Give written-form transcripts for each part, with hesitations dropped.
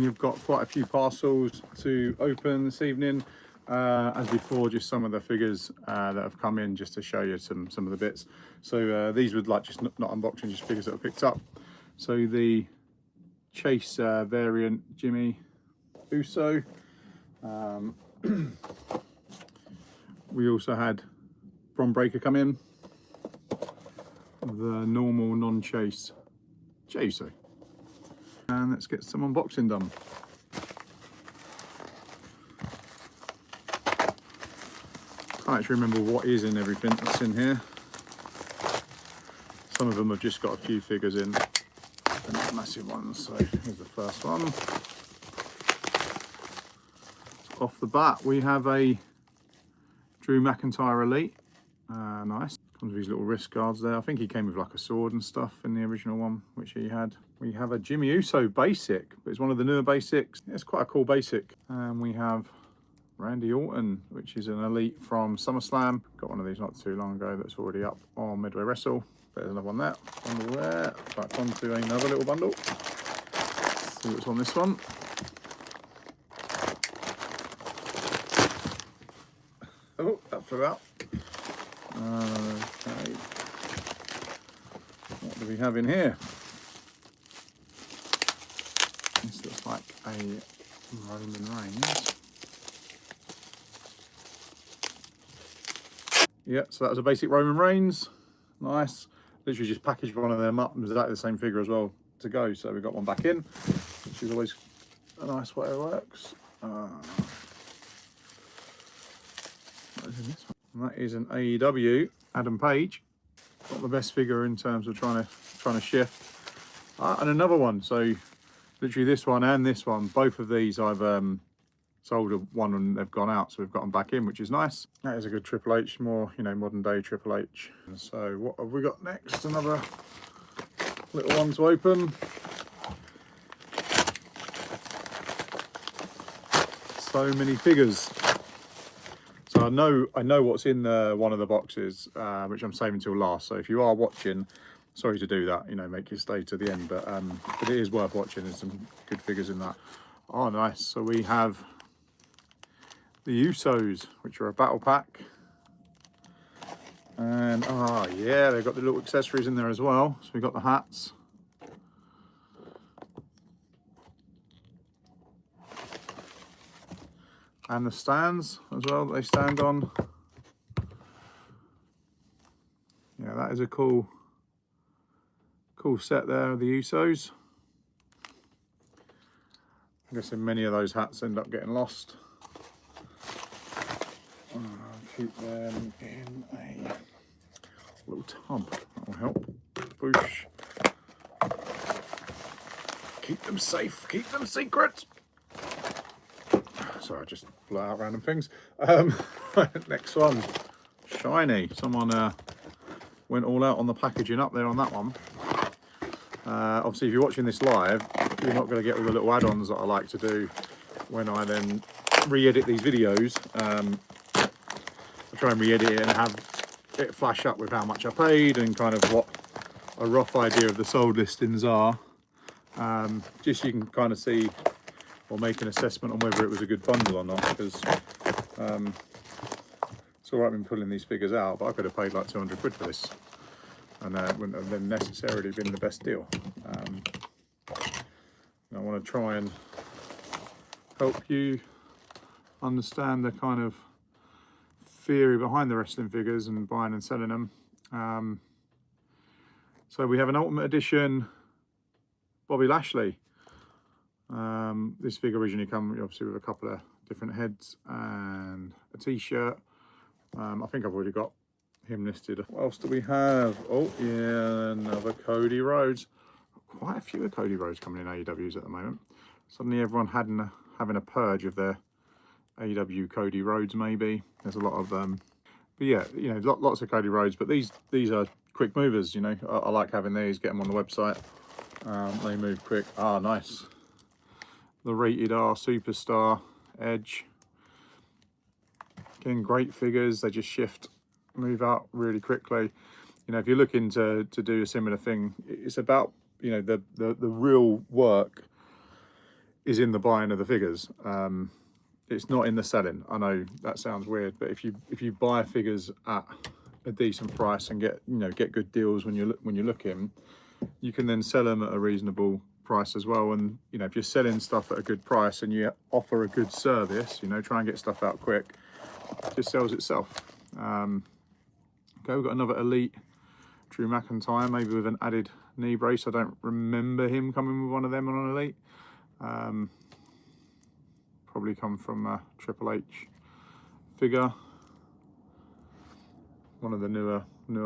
You've got quite a few parcels to open this evening. As before, just some of the figures that have come in, just to show you some of the bits. So these would like just not unboxing, just figures that were picked up. So the Chase variant Jimmy Uso. We also had Bron Breakker come in. The normal non-Chase Jey Uso. And let's get some unboxing done. Can't actually remember what is in everything that's in here. Some of them have just got a few figures in, they're not massive ones. So here's the first one. Off the bat, we have a Drew McIntyre Elite. Nice. Comes with these little wrist guards there. I think he came with like a sword and stuff in the original one, which he had. We have a Jimmy Uso basic, but it's one of the newer basics. It's quite a cool basic. And we have Randy Orton, which is an Elite from SummerSlam. Got one of these not too long ago that's already up on Midway Wrestle. There's another one there. Bundle there. Back onto another little bundle. Let's see what's on this one. Oh, that flew out. Okay. What do we have in here? This looks like a Roman Reigns. Yeah, so that was a basic Roman Reigns. Nice. Literally just packaged one of them up. It was exactly the same figure as well to go. So we got one back in, which is always a nice way it works. What is in this one? And that is an AEW Adam Page. Not the best figure in terms of trying to shift. And another one. So literally this one and this one, both of these I've sold one and they've gone out, so we've got them back in, which is nice. That is a good Triple H, more, you know, modern day Triple H. And so what have we got next? Another little one to open. So many figures. So I know what's in one of the boxes, which I'm saving till last. So if you are watching, sorry to do that, you know, make you stay to the end, but it is worth watching. There's some good figures in that. Oh, nice. So we have the Usos, which are a battle pack. And oh yeah, they've got the little accessories in there as well. So we've got the hats. And the stands as well that they stand on. Yeah, that is a cool set there of the Usos. I'm guessing many of those hats end up getting lost. I'll keep them in a little tub. That will help. Push. Keep them safe. Keep them secret. Sorry, I just blow out random things. Next one. Shiny. Someone went all out on the packaging up there on that one. Obviously, if you're watching this live, you're not going to get all the little add-ons that I like to do when I then re-edit these videos. I try and re-edit it and have it flash up with how much I paid and kind of what a rough idea of the sold listings are. Just so you can kind of see or make an assessment on whether it was a good bundle or not, because it's all right been pulling these figures out, but I could have paid like 200 quid for this, and it wouldn't have then necessarily been the best deal. I want to try and help you understand the kind of theory behind the wrestling figures and buying and selling them. So we have an Ultimate Edition Bobby Lashley. This figure originally came obviously with a couple of different heads and a t-shirt. I think I've already got him listed. What else do we have? Oh yeah, another Cody Rhodes. Quite a few of Cody Rhodes coming in AEWs at the moment. Suddenly everyone having a purge of their AEW Cody Rhodes, maybe. There's a lot of but yeah, you know, lots of Cody Rhodes, but these are quick movers, you know. I like having these, get them on the website. They move quick. Ah, nice. The Rated R Superstar Edge. Again, great figures. They just shift, move out really quickly. You know, if you're looking to do a similar thing, it's about, you know, the real work is in the buying of the figures. It's not in the selling. I know that sounds weird, but if you buy figures at a decent price and get good deals when you're looking, you can then sell them at a reasonable price as well. And if you're selling stuff at a good price and you offer a good service, try and get stuff out quick, it just sells itself. Okay, we've got another Elite Drew McIntyre, maybe with an added knee brace. I don't remember him coming with one of them on an Elite. Probably come from a Triple H figure, one of the newer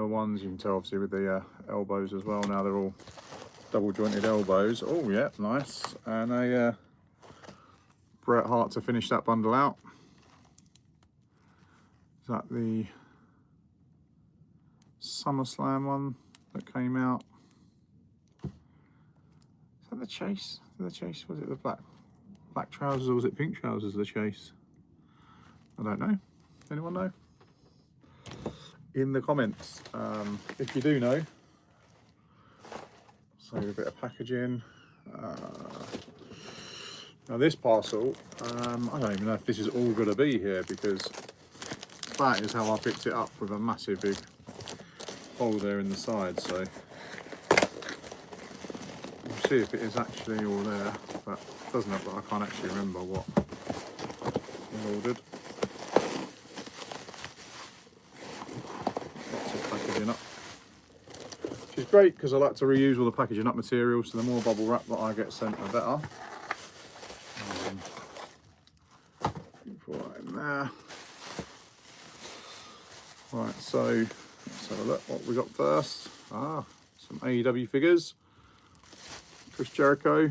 ones. You can tell obviously with the elbows as well. Now they're all double jointed elbows. Oh yeah, nice. And a Bret Hart to finish that bundle out. Is that the SummerSlam one that came out? Is that the Chase? The Chase, was it the black trousers, or was it pink trousers, the Chase? I don't know. Anyone know? In the comments. If you do know, save a bit of packaging. Now this parcel, I don't even know if this is all going to be here, because that is how I picked it up, with a massive big hole there in the side. So we'll see if it is actually all there, but it doesn't look like. I can't actually remember what I ordered. Lots of packaging up, which is great because I like to reuse all the packaging up material, so the more bubble wrap that I get sent, the better. Put that in there. Right, so let's have a look what we got first. Some AEW figures, Chris Jericho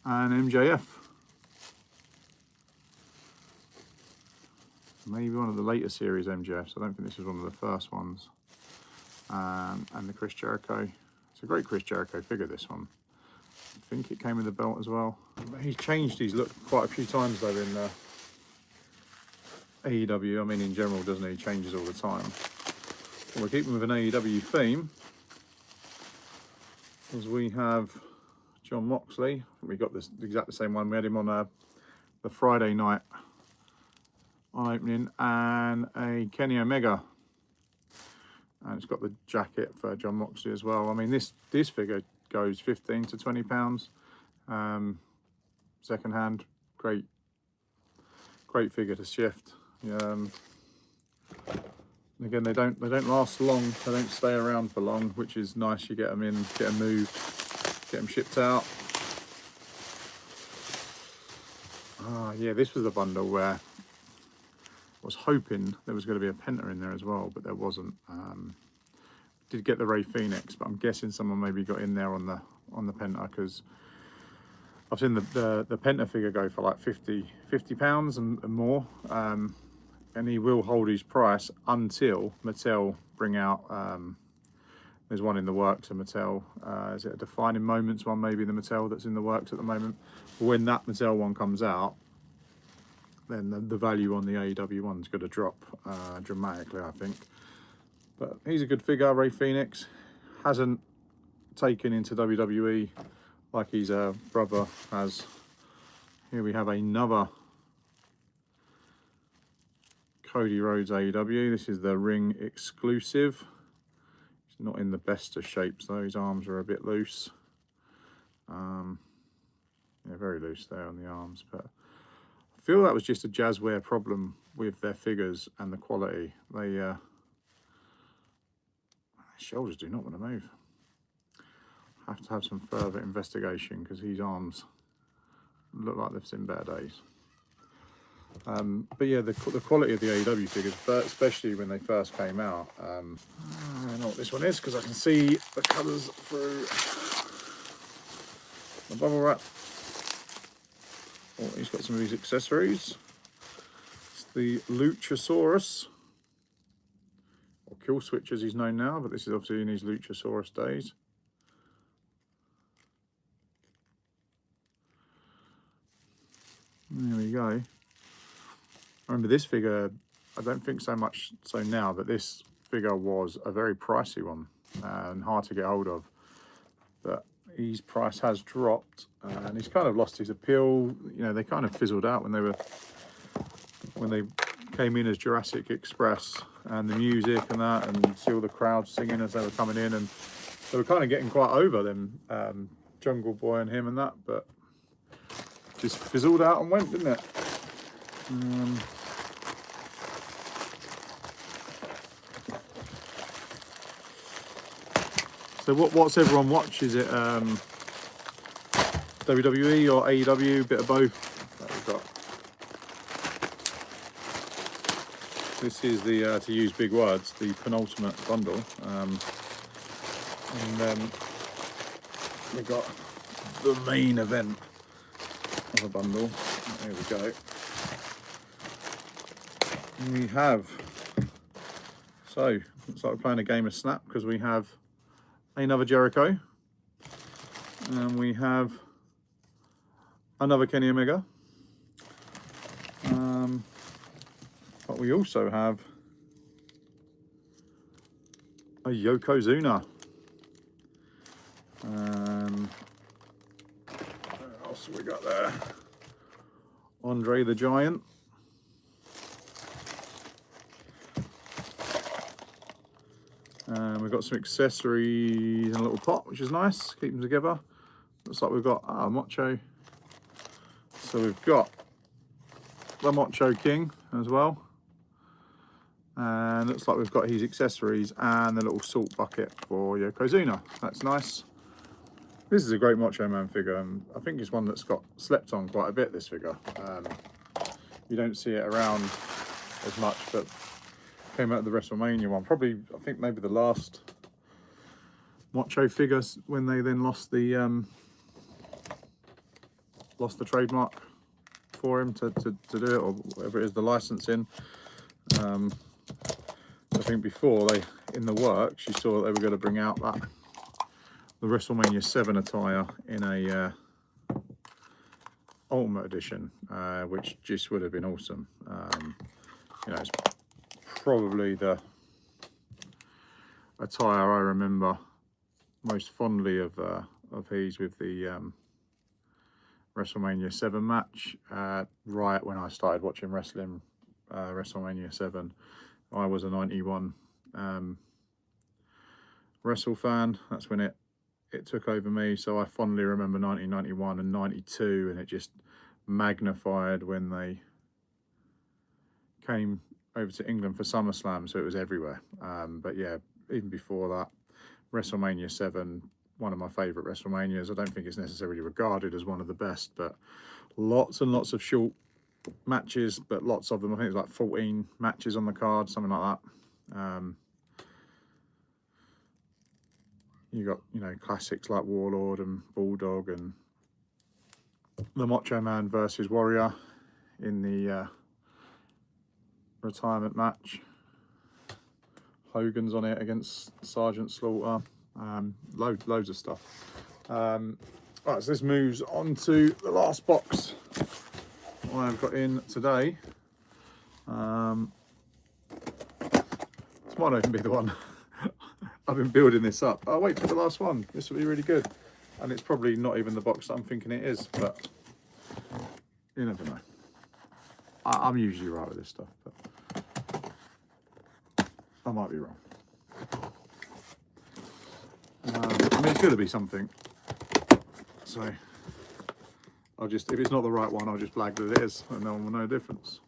and MJF. Maybe one of the later series MJFs. I don't think this is one of the first ones. And the Chris Jericho. It's a great Chris Jericho figure, this one. I think it came with the belt as well. He's changed his look quite a few times though in AEW. I mean, in general, doesn't he? He changes all the time. Well, we're keeping with an AEW theme, as we have John Moxley. We got this exactly the same one. We had him on the Friday night on opening, and a Kenny Omega, and it's got the jacket for John Moxley as well. I mean, this figure goes £15 to £20. Second hand, great figure to shift. Again, they don't last long. They don't stay around for long, which is nice. You get them in, get them moved, get them shipped out. Yeah, this was the bundle where I was hoping there was going to be a Penta in there as well, but there wasn't. Did get the Ray Phoenix, but I'm guessing someone maybe got in there on the Penta, because I've seen the Penta figure go for like £50 and more, and he will hold his price until Mattel bring out. There's one in the works of Mattel. Is it a Defining Moments one? Maybe the Mattel that's in the works at the moment. But when that Mattel one comes out, then the value on the AEW one's going to drop dramatically, I think. But he's a good figure, Ray Phoenix. Hasn't taken into WWE like his brother has. Here we have another Cody Rhodes AEW. This is the ring exclusive. He's not in the best of shapes though. His arms are a bit loose. Yeah, very loose there on the arms. But I feel that was just a Jazzware problem with their figures and the quality. They shoulders do not want to move. Have to have some further investigation, because his arms look like they've seen better days. But yeah, the quality of the AEW figures, especially when they first came out. I don't know what this one is, because I can see the colours through the bubble wrap. Oh, he's got some of these accessories. It's the Luchasaurus, or Kill Switch as he's known now, but this is obviously in his Luchasaurus days. There we go. I remember this figure, I don't think so much so now, but this figure was a very pricey one and hard to get hold of. But his price has dropped, and he's kind of lost his appeal. You know, they kind of fizzled out when they came in as Jurassic Express, and the music and that, and see all the crowds singing as they were coming in, and they were kind of getting quite over them, Jungle Boy and him and that, but just fizzled out and went, didn't it? So what's everyone watch? Is it WWE or AEW? Bit of both that we've got. This is the, to use big words, the penultimate bundle. And then we've got the main event of a bundle. There we go. And we have, so looks like we're playing a game of Snap, because we have another Jericho, and we have another Kenny Omega, but we also have a Yokozuna. What else have we got there? Andre the Giant. We've got some accessories and a little pot, which is nice. Keep them together. Looks like we've got Macho. So we've got the Macho King as well. And looks like we've got his accessories and the little salt bucket for Yokozuna. That's nice. This is a great Macho Man figure, and I think it's one that's got slept on quite a bit, this figure. You don't see it around as much, but came out of the WrestleMania one. Probably, I think maybe the last Macho figures when they then lost the trademark for him to do it, or whatever it is, the licensing. I think before they, in the works, you saw that they were going to bring out the WrestleMania 7 attire in a Ultimate Edition, which just would have been awesome. You know, it's probably the attire I remember most fondly of his, with the WrestleMania 7 match. Right when I started watching wrestling, WrestleMania 7, I was a 91 Wrestle fan. That's when it took over me, so I fondly remember 1991 and 92, and it just magnified when they came over to England for SummerSlam, so it was everywhere. But yeah, even before that, WrestleMania 7, one of my favourite WrestleManias. I don't think it's necessarily regarded as one of the best, but lots and lots of short matches, but lots of them. I think it was like 14 matches on the card, something like that. You got, you know, classics like Warlord and Bulldog, and the Macho Man versus Warrior in the retirement match. Hogan's on it against Sergeant Slaughter. Loads of stuff. Right, so this moves on to the last box I've got in today. This might even be the one. I've been building this up. I'll wait for the last one. This will be really good. And it's probably not even the box that I'm thinking it is, but you never know. I'm usually right with this stuff, but I might be wrong. I mean, it's going to be something. So I'll just, if it's not the right one, I'll just flag that it is, and no one will know the difference.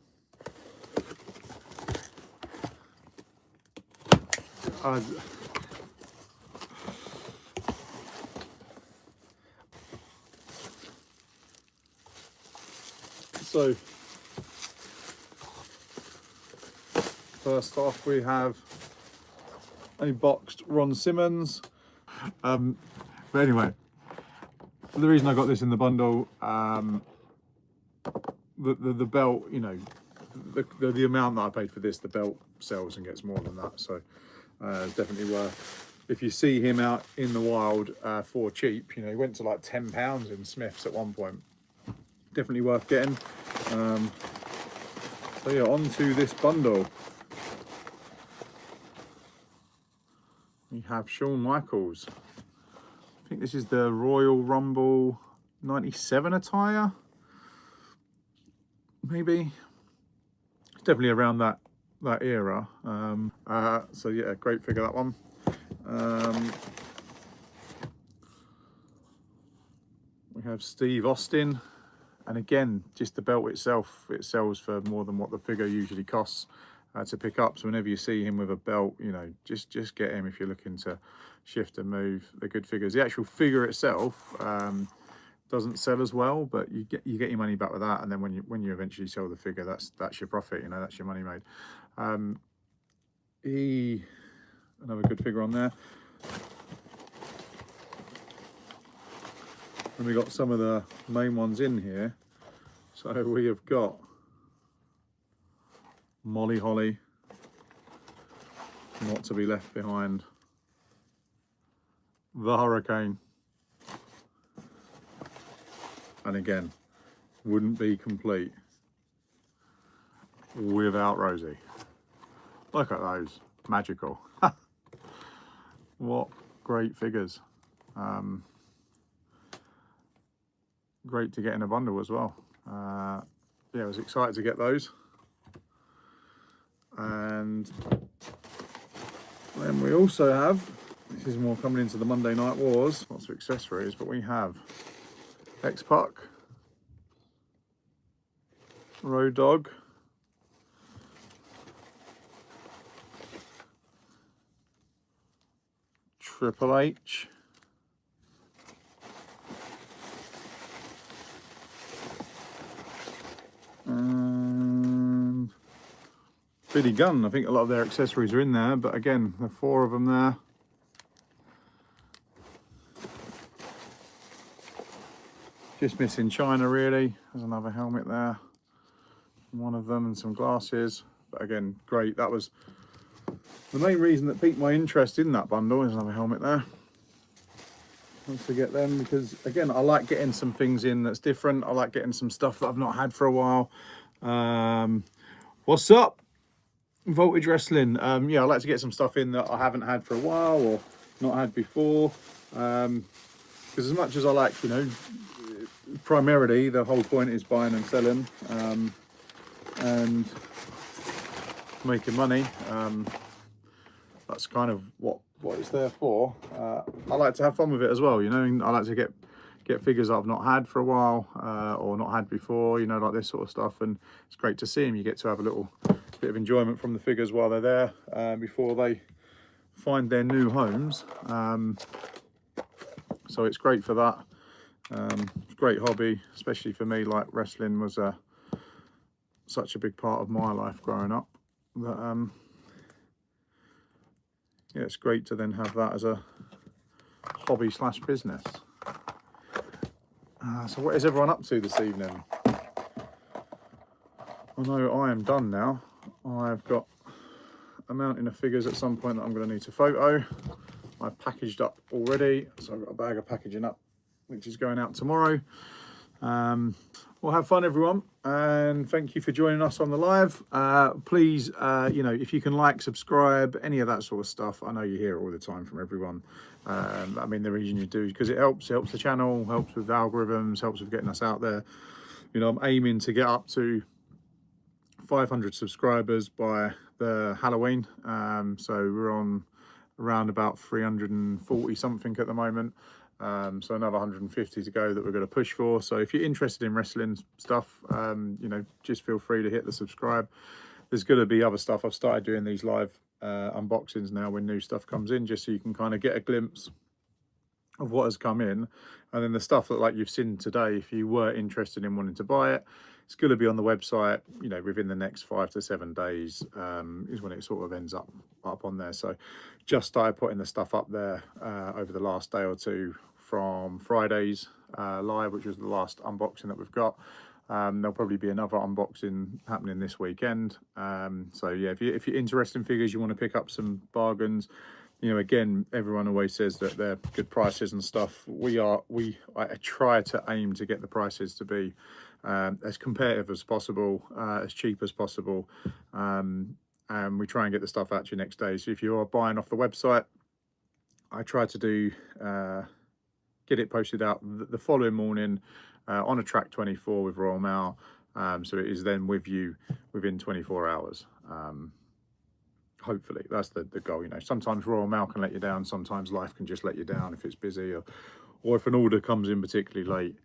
So first off, we have a boxed Ron Simmons. But anyway, the reason I got this in the bundle, the belt, you know, the amount that I paid for this, the belt sells and gets more than that, so it's definitely worth. If you see him out in the wild for cheap, you know, he went to like £10 in Smith's at one point. Definitely worth getting. So yeah, on to this bundle. We have Shawn Michaels. I think this is the Royal Rumble 97 attire, maybe. It's definitely around that era. So yeah, great figure, that one. We have Steve Austin, and again, just the belt itself, it sells for more than what the figure usually costs to pick up. So whenever you see him with a belt, you know, just get him if you're looking to shift and move. They're good figures. The actual figure itself doesn't sell as well, but you get your money back with that. And then when you eventually sell the figure, that's your profit. You know, that's your money made. Another good figure on there. And we got some of the main ones in here. So we have got Molly Holly, Not to Be Left Behind, the Hurricane, and again, wouldn't be complete without Rosie. Look at those, magical. What great figures. Great to get in a bundle as well. Yeah, I was excited to get those. And then we also have, this is more coming into the Monday Night Wars, lots of accessories, but we have X-Pac, Road Dogg, Triple H, and Billy Gunn. I think a lot of their accessories are in there, but again, there are 4 of them there. Just missing China, really. There's another helmet there, one of them, and some glasses. But again, great. That was the main reason that piqued my interest in that bundle. There's another helmet there. Once to get them, because again, I like getting some things in that's different. I like getting some stuff that I've not had for a while. What's up, Voltage Wrestling? Yeah, I like to get some stuff in that I haven't had for a while or not had before. Because as much as I like, you know, primarily the whole point is buying and selling and making money. That's kind of what it's there for. I like to have fun with it as well, you know. I like to get figures I've not had for a while or not had before, you know, like this sort of stuff. And it's great to see them. You get to have a little bit of enjoyment from the figures while they're there before they find their new homes. So it's great for that. It's a great hobby, especially for me. Like, wrestling was such a big part of my life growing up that yeah, it's great to then have that as a hobby slash business. So what is everyone up to this evening? I know I am done now. I've got a mountain of figures at some point that I'm going to need to photo. I've packaged up already, so I've got a bag of packaging up, which is going out tomorrow. Well, have fun, everyone, and thank you for joining us on the live. Please, you know, if you can like, subscribe, any of that sort of stuff. I know you hear it all the time from everyone. I mean, the reason you do is because it helps the channel, helps with algorithms, helps with getting us out there. You know, I'm aiming to get up to 500 subscribers by the Halloween. So we're on around about 340 something at the moment. So another 150 to go that we're going to push for. So if you're interested in wrestling stuff, you know, just feel free to hit the subscribe. There's going to be other stuff. I've started doing these live unboxings now when new stuff comes in, just so you can kind of get a glimpse of what has come in. And then the stuff that, like you've seen today, if you were interested in wanting to buy it, it's going to be on the website, you know, within the next 5 to 7 days is when it sort of ends up on there. So just started putting the stuff up there over the last day or two from Friday's live, which was the last unboxing that we've got. There'll probably be another unboxing happening this weekend. So yeah, if you're interested in figures, you want to pick up some bargains, you know, again, everyone always says that they're good prices and stuff. I try to aim to get the prices to be as competitive as possible, as cheap as possible, and we try and get the stuff out to you next day. So if you are buying off the website, I try to do get it posted out the following morning on a track 24 with Royal Mail. So it is then with you within 24 hours. Hopefully that's the goal. You know, sometimes Royal Mail can let you down, sometimes life can just let you down if it's busy, or if an order comes in particularly late.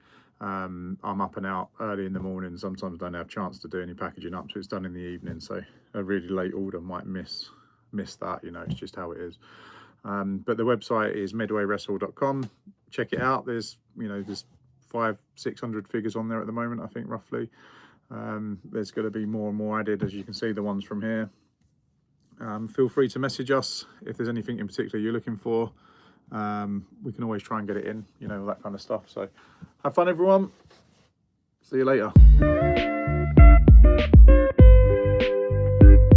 I'm up and out early in the morning, sometimes I don't have a chance to do any packaging up, so it's done in the evening, so a really late order might miss that. You know, it's just how it is. But the website is midwaywrestle.com. Check it out. There's 500-600 figures on there at the moment, I think, roughly. There's going to be more and more added, as you can see, the ones from here. Feel free to message us if there's anything in particular you're looking for. We can always try and get it in, you know, that kind of stuff. So have fun, everyone. See you later.